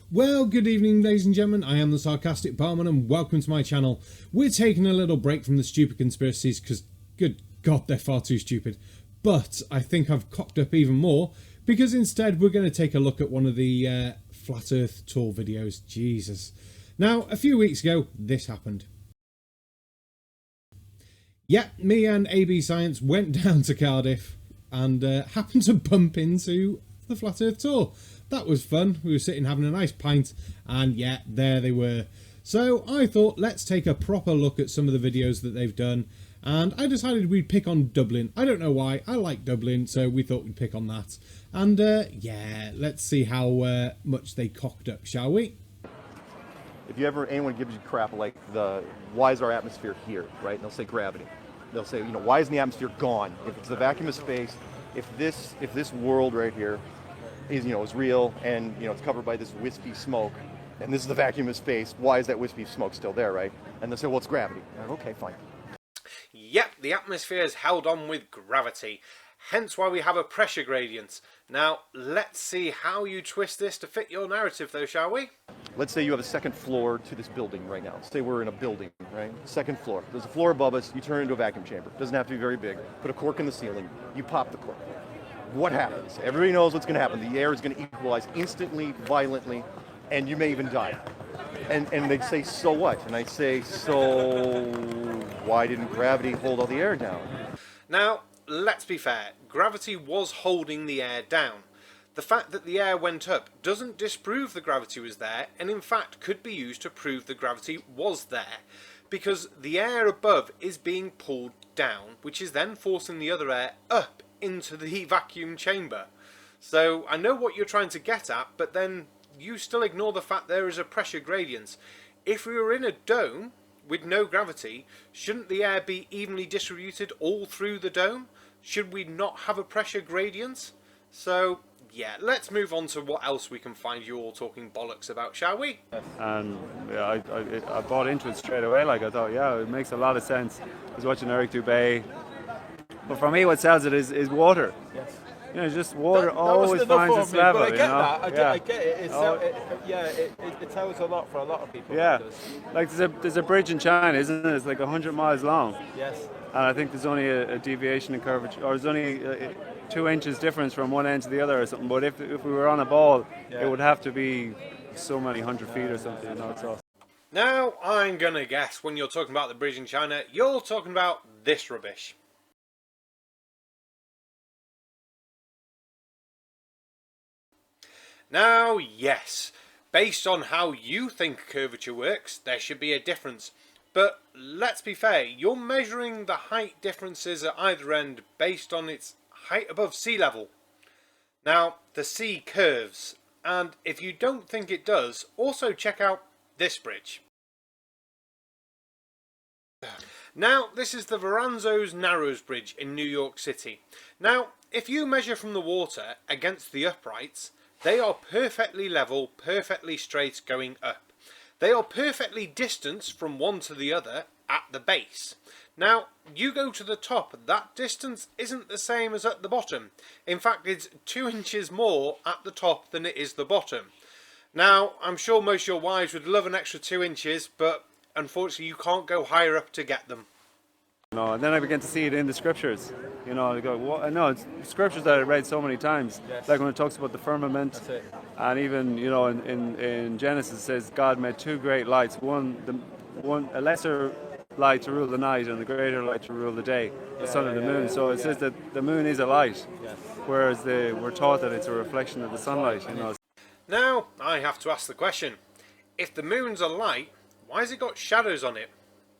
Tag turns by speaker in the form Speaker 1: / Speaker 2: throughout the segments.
Speaker 1: Well, good evening, ladies and gentlemen. I am the Sarcastic Barman, and welcome to my channel. We're taking a little break from the stupid conspiracies because, good God, they're far too stupid. But I think I've cocked up even more because instead we're going to take a look at one of the Flat Earth Tour videos. Jesus. Now, a few weeks ago, this happened. Yeah, me and AB Science went down to Cardiff and happened to bump into the Flat Earth Tour. That was fun. We were sitting having a nice pint and yeah, there they were. So I thought, let's take a proper look at some of the videos that they've done, and I decided we'd pick on Dublin. I don't know why, I like Dublin, so we thought we'd pick on that. And yeah, let's see how much they cocked up, shall we?
Speaker 2: If anyone gives you crap like why is our atmosphere here, right? And they'll say gravity. They'll say, why isn't the atmosphere gone? If it's the vacuum of space, if this world right here is real and it's covered by this wispy smoke, and this is the vacuum of space, why is that wispy smoke still there, right? And they'll say, well, it's gravity. Like, okay, fine.
Speaker 3: Yep, the atmosphere is held on with gravity, hence why we have a pressure gradient. Now, let's see how you twist this to fit your narrative though, shall we?
Speaker 2: Let's say you have a second floor to this building right now. Say we're in a building, right? Second floor. There's a floor above us, you turn it into a vacuum chamber. Doesn't have to be very big. Put a cork in the ceiling, you pop the cork. What happens? Everybody knows what's going to happen. The air is going to equalize instantly, violently, and you may even die. And they say, so what? And I say, so why didn't gravity hold all the air down?
Speaker 3: Now, let's be fair. Gravity was holding the air down. The fact that the air went up doesn't disprove the gravity was there, and in fact could be used to prove the gravity was there, because the air above is being pulled down, which is then forcing the other air up into the vacuum chamber. So I know what you're trying to get at, but then you still ignore the fact there is a pressure gradient. If we were in a dome with no gravity, shouldn't the air be evenly distributed all through the dome? Should we not have a pressure gradient? So yeah, let's move on to what else we can find you all talking bollocks about, shall we?
Speaker 4: And yeah, I bought into it straight away. Like, I thought, yeah, it makes a lot of sense. I was watching Eric Dubé. But for me, what sells it is water.
Speaker 5: Yes.
Speaker 4: Just water always finds its level.
Speaker 5: But I get that. I get it.
Speaker 4: It
Speaker 5: tells a lot for a lot of people.
Speaker 4: Yeah. Like there's a bridge in China, isn't it? It's like 100 miles long.
Speaker 5: Yes.
Speaker 4: And I think there's only a deviation in curvature, or there's only 2 inches difference from one end to the other or something. But if we were on a ball, it would have to be so many 100 feet or something. So.
Speaker 3: Now, I'm gonna guess when you're talking about the bridge in China, you're talking about this rubbish. Now, yes, based on how you think curvature works, there should be a difference. But let's be fair, you're measuring the height differences at either end based on its height above sea level. Now, the sea curves, and if you don't think it does, also check out this bridge. Now, this is the Verrazano's Narrows Bridge in New York City. Now, if you measure from the water against the uprights, they are perfectly level, perfectly straight going up. They are perfectly distanced from one to the other at the base. Now, you go to the top, that distance isn't the same as at the bottom. In fact, it's 2 inches more at the top than it is the bottom. Now, I'm sure most of your wives would love an extra 2 inches, but unfortunately you can't go higher up to get them.
Speaker 4: And then I began to see it in the scriptures. I go, what? I know it's scriptures that I read so many times.
Speaker 5: Yes.
Speaker 4: Like when it talks about the firmament,
Speaker 5: That's it.
Speaker 4: and even in Genesis it says God made 2 great lights, a lesser light to rule the night and a greater light to rule the day, the sun and the moon. So it says that the moon is a light, whereas we're taught that it's a reflection of the sunlight.
Speaker 3: Now, I have to ask the question, if the moon's a light, why has it got shadows on it?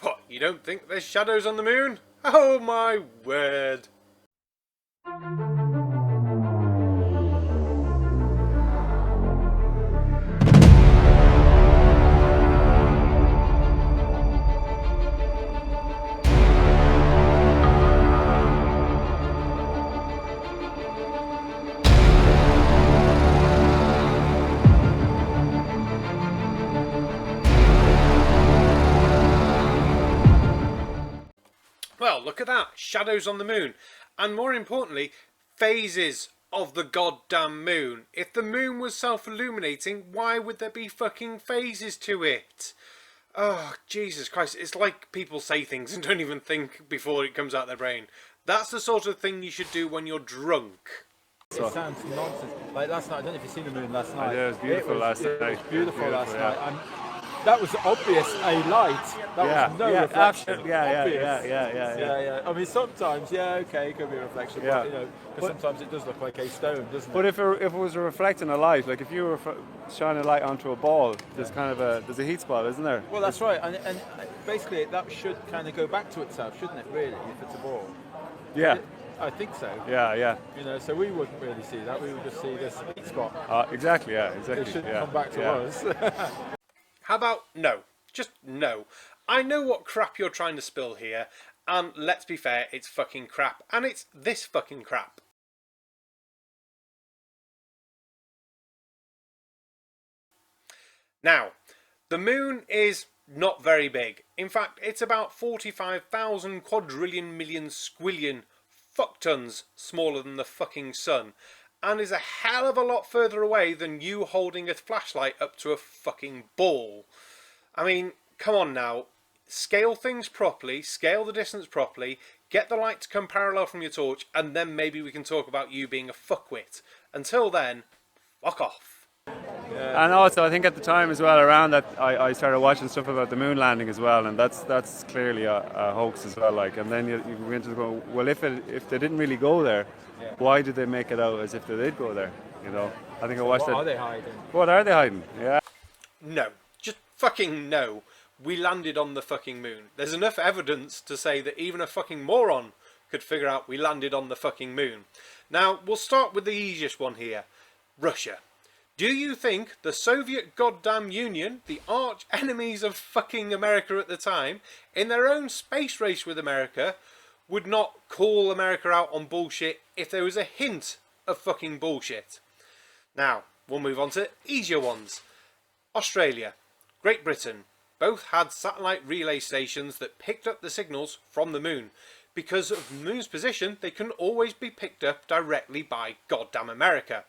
Speaker 3: What, you don't think there's shadows on the moon? Oh my word! Well, look at that, shadows on the moon, and more importantly, phases of the goddamn moon. If the moon was self-illuminating, why would there be fucking phases to it? Oh, Jesus Christ. It's like people say things and don't even think before it comes out their brain. That's the sort of thing you should do when you're drunk.
Speaker 5: It sounds nonsense. Like last night, I don't know if you've seen the moon last night.
Speaker 4: Yeah, it was beautiful last night.
Speaker 5: It was beautiful last
Speaker 4: yeah.
Speaker 5: night. And that was obvious a light. That was no reflection.
Speaker 4: Absolutely.
Speaker 5: Obvious.
Speaker 4: Yeah.
Speaker 5: I mean, sometimes, okay, it could be a reflection,
Speaker 4: Yeah.
Speaker 5: but, because sometimes it does look like a stone, doesn't it?
Speaker 4: But if it was a reflecting a light, like if you were shining a light onto a ball, there's kind of there's a heat spot, isn't there?
Speaker 5: Well, that's right. And basically, that should kind of go back to itself, shouldn't it, really, if it's a ball?
Speaker 4: Yeah.
Speaker 5: I think so.
Speaker 4: Yeah.
Speaker 5: So we wouldn't really see that. We would just see this heat spot.
Speaker 4: Exactly. Exactly.
Speaker 5: It shouldn't come back to us.
Speaker 3: How about no? Just no. I know what crap you're trying to spill here, and let's be fair, it's fucking crap, and it's this fucking crap. Now, the moon is not very big. In fact, it's about 45,000 quadrillion million squillion fucktons smaller than the fucking sun, and is a hell of a lot further away than you holding a flashlight up to a fucking ball. I mean, come on now. Scale things properly, scale the distance properly, get the light to come parallel from your torch, and then maybe we can talk about you being a fuckwit. Until then, fuck off.
Speaker 4: And also, I think at the time as well, around that, I started watching stuff about the moon landing as well, and that's clearly a hoax as well. Like, and then you begin to go, well, if they didn't really go there, why did they make it out as if they did go there? I think I watched
Speaker 5: What are they hiding?
Speaker 4: What are they hiding? Yeah.
Speaker 3: No, just fucking no. We landed on the fucking moon. There's enough evidence to say that even a fucking moron could figure out we landed on the fucking moon. Now, we'll start with the easiest one here. Russia. Do you think the Soviet goddamn Union, the arch enemies of fucking America at the time, in their own space race with America, would not call America out on bullshit if there was a hint of fucking bullshit? Now, we'll move on to easier ones. Australia, Great Britain, both had satellite relay stations that picked up the signals from the moon. Because of the moon's position, they couldn't always be picked up directly by goddamn America.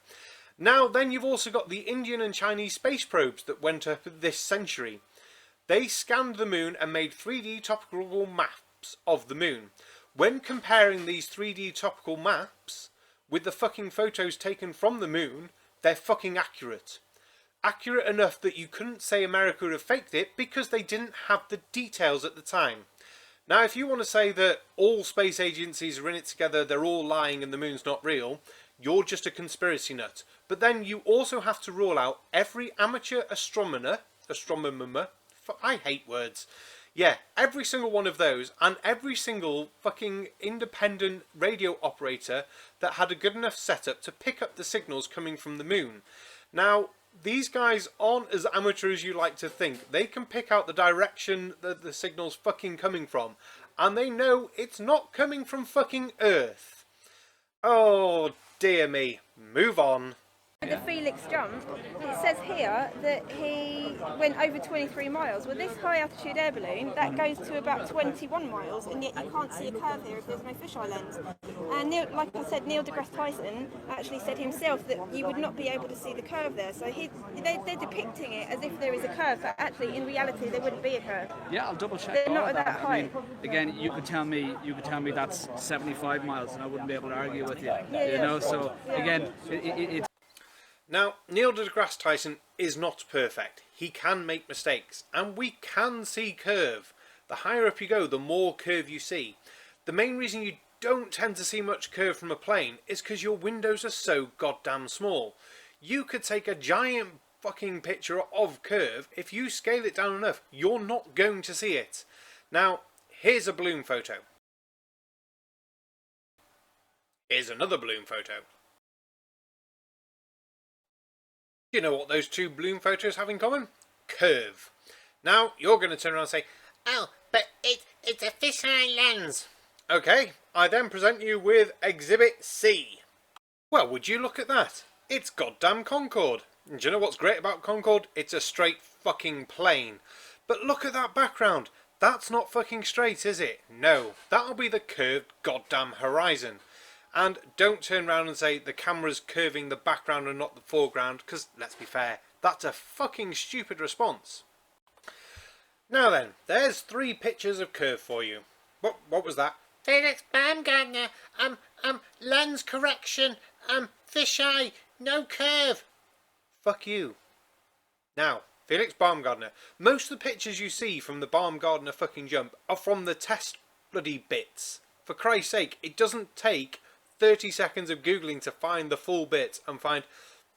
Speaker 3: Now then, you've also got the Indian and Chinese space probes that went up this century. They scanned the moon and made 3D topical maps of the moon. When comparing these 3D topical maps with the fucking photos taken from the moon, they're fucking accurate. Accurate enough that you couldn't say America would have faked it because they didn't have the details at the time. Now, if you want to say that all space agencies are in it together, they're all lying and the moon's not real, you're just a conspiracy nut. But then you also have to rule out every amateur astronomer, I hate words. Yeah, every single one of those, and every single fucking independent radio operator that had a good enough setup to pick up the signals coming from the moon. Now, these guys aren't as amateur as you like to think. They can pick out the direction that the signal's fucking coming from, and they know it's not coming from fucking Earth. Oh, dear me. Move on.
Speaker 6: The Felix jump, it says here that he went over 23 miles. Well, this high altitude air balloon, that goes to about 21 miles, and yet you can't see a curve here if there's no fisheye lens. And Neil, like I said, Neil deGrasse Tyson actually said himself that you would not be able to see the curve there. So they're depicting it as if there is a curve, but actually in reality there wouldn't be a curve.
Speaker 7: Yeah, I'll double check.
Speaker 6: They're
Speaker 7: all
Speaker 6: not
Speaker 7: of
Speaker 6: that high.
Speaker 7: I mean, again, you could tell me that's 75 miles, and I wouldn't be able to argue with you. So again, it's.
Speaker 3: Now, Neil deGrasse Tyson is not perfect. He can make mistakes, and we can see curve. The higher up you go, the more curve you see. The main reason you don't tend to see much curve from a plane is because your windows are so goddamn small. You could take a giant fucking picture of curve. If you scale it down enough, you're not going to see it. Now, here's a balloon photo. Here's another balloon photo. You know what those two balloon photos have in common? Curve. Now, you're going to turn around and say, oh, but it's a fisheye lens. Okay, I then present you with Exhibit C. Well, would you look at that? It's goddamn Concorde. And do you know what's great about Concorde? It's a straight fucking plane. But look at that background. That's not fucking straight, is it? No, that'll be the curved goddamn horizon. And don't turn around and say the camera's curving the background and not the foreground, because let's be fair, that's a fucking stupid response. Now then, there's 3 pictures of curve for you. What was that? Felix Baumgartner, lens correction, fisheye, no curve. Fuck you. Now, Felix Baumgartner, most of the pictures you see from the Baumgartner fucking jump are from the test bloody bits. For Christ's sake, it doesn't take 30 seconds of Googling to find the full bits and find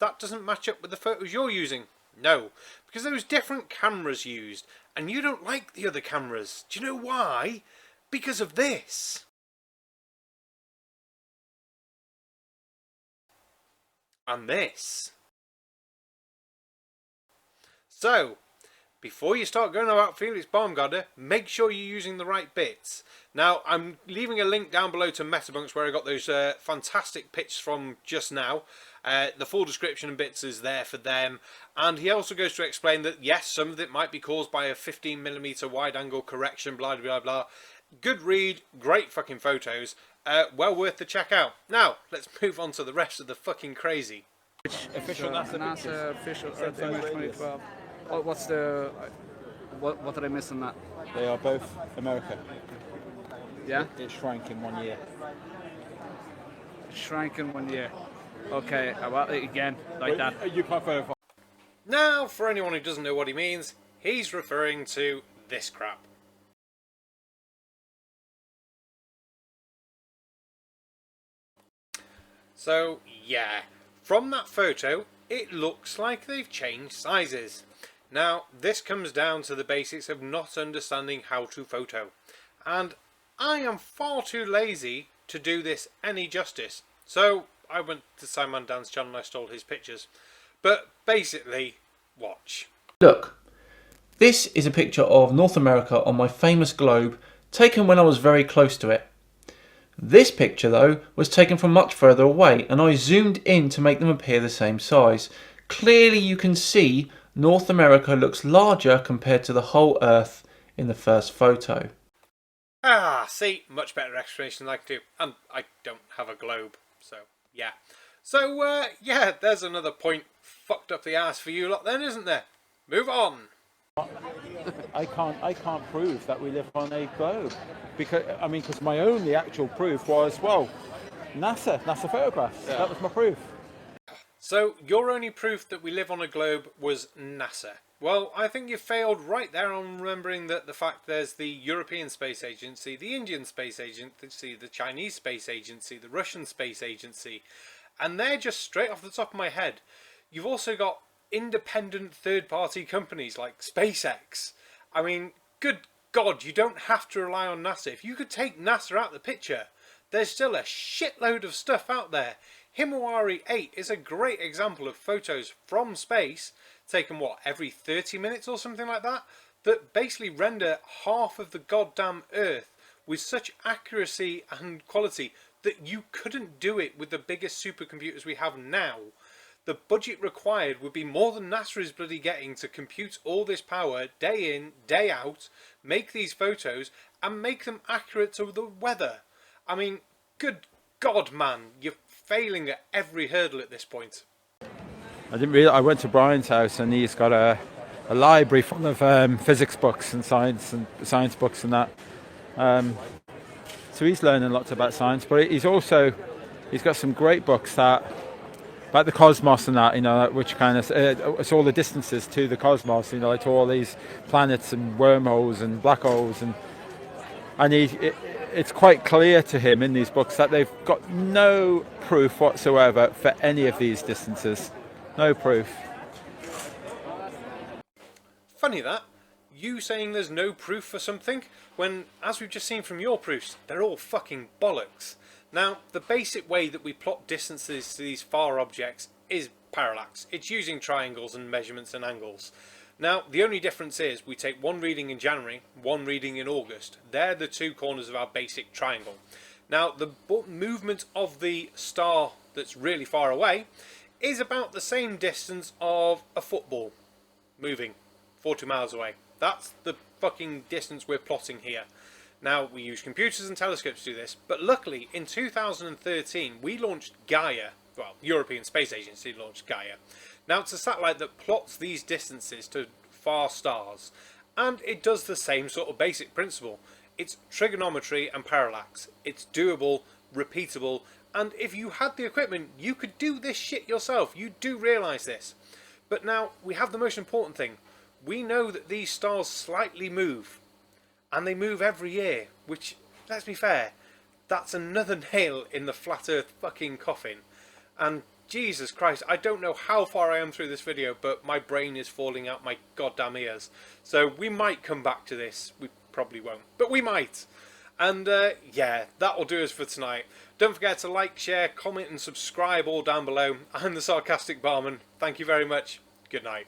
Speaker 3: that doesn't match up with the photos you're using. No, because there was different cameras used, and you don't like the other cameras. Do you know why? Because of this. And this. So, before you start going about Felix Baumgartner, make sure you're using the right bits. Now, I'm leaving a link down below to Metabunks where I got those fantastic pics from just now. The full description and bits is there for them. And he also goes to explain that, yes, some of it might be caused by a 15mm wide-angle correction, blah, blah, blah. Good read, great fucking photos. Well worth the check out. Now, let's move on to the rest of the fucking crazy.
Speaker 5: Official
Speaker 7: NASA official Earth image 2012. Oh, what's the... What did I miss on that?
Speaker 5: They are both America.
Speaker 7: Yeah?
Speaker 5: It shrank in 1 year.
Speaker 7: Shrank in 1 year. Okay, well, again, like that.
Speaker 5: You can't verify.
Speaker 3: Now, for anyone who doesn't know what he means, he's referring to this crap. So, yeah, from that photo, it looks like they've changed sizes. Now, this comes down to the basics of not understanding how to photo. And I am far too lazy to do this any justice. So, I went to Simon Dan's channel and I stole his pictures. But basically, watch.
Speaker 8: Look, this is a picture of North America on my famous globe, taken when I was very close to it. This picture though was taken from much further away and I zoomed in to make them appear the same size. Clearly you can see North America looks larger compared to the whole Earth in the first photo.
Speaker 3: Ah, see, much better explanation than I can do. And I don't have a globe, so yeah. So, yeah, there's another point fucked up the ass for you lot then, isn't there? Move on.
Speaker 5: I can't prove that we live on a globe because my only actual proof was, well, NASA photographs. Yeah. That was my proof.
Speaker 3: So your only proof that we live on a globe was NASA. Well, I think you failed right there on remembering that the fact there's the European Space Agency, the Indian Space Agency, the Chinese Space Agency, the Russian Space Agency, and they're just straight off the top of my head. You've also got independent third-party companies like SpaceX. I mean, good God, you don't have to rely on NASA. If you could take NASA out of the picture, there's still a shitload of stuff out there. Himawari 8 is a great example of photos from space, taken what, every 30 minutes or something like that, that basically render half of the goddamn Earth with such accuracy and quality that you couldn't do it with the biggest supercomputers we have now. The budget required would be more than NASA is bloody getting to compute all this power day in, day out, make these photos, and make them accurate to the weather. I mean, good God, man, you're failing at every hurdle at this point.
Speaker 5: I didn't realize. I went to Brian's house and he's got a library full of physics books and science books and that. So he's learning lots about science, but he's got some great books about the cosmos and that, you know, which kind of it's all the distances to the cosmos, you know, like to all these planets and wormholes and black holes, and it's quite clear to him in these books that they've got no proof whatsoever for any of these distances. No proof.
Speaker 3: Funny that, you saying there's no proof for something, when, as we've just seen from your proofs, they're all fucking bollocks. Now, the basic way that we plot distances to these far objects is parallax. It's using triangles and measurements and angles. Now, the only difference is we take one reading in January, one reading in August. They're the two corners of our basic triangle. Now, the movement of the star that's really far away is about the same distance of a football moving 40 miles away. That's the fucking distance we're plotting here. Now, we use computers and telescopes to do this, but luckily in 2013 we launched Gaia. Well, European Space Agency launched Gaia. Now, it's a satellite that plots these distances to far stars, and it does the same sort of basic principle. It's trigonometry and parallax. It's doable, repeatable, and if you had the equipment, you could do this shit yourself. You do realise this. But now, we have the most important thing. We know that these stars slightly move, and they move every year, which, let's be fair, that's another nail in the flat earth fucking coffin. And Jesus Christ, I don't know how far I am through this video, but my brain is falling out my goddamn ears. So we might come back to this. We probably won't, but we might. And yeah, that will do us for tonight. Don't forget to like, share, comment and subscribe all down below. I'm the Sarcastic Barman. Thank you very much. Good night.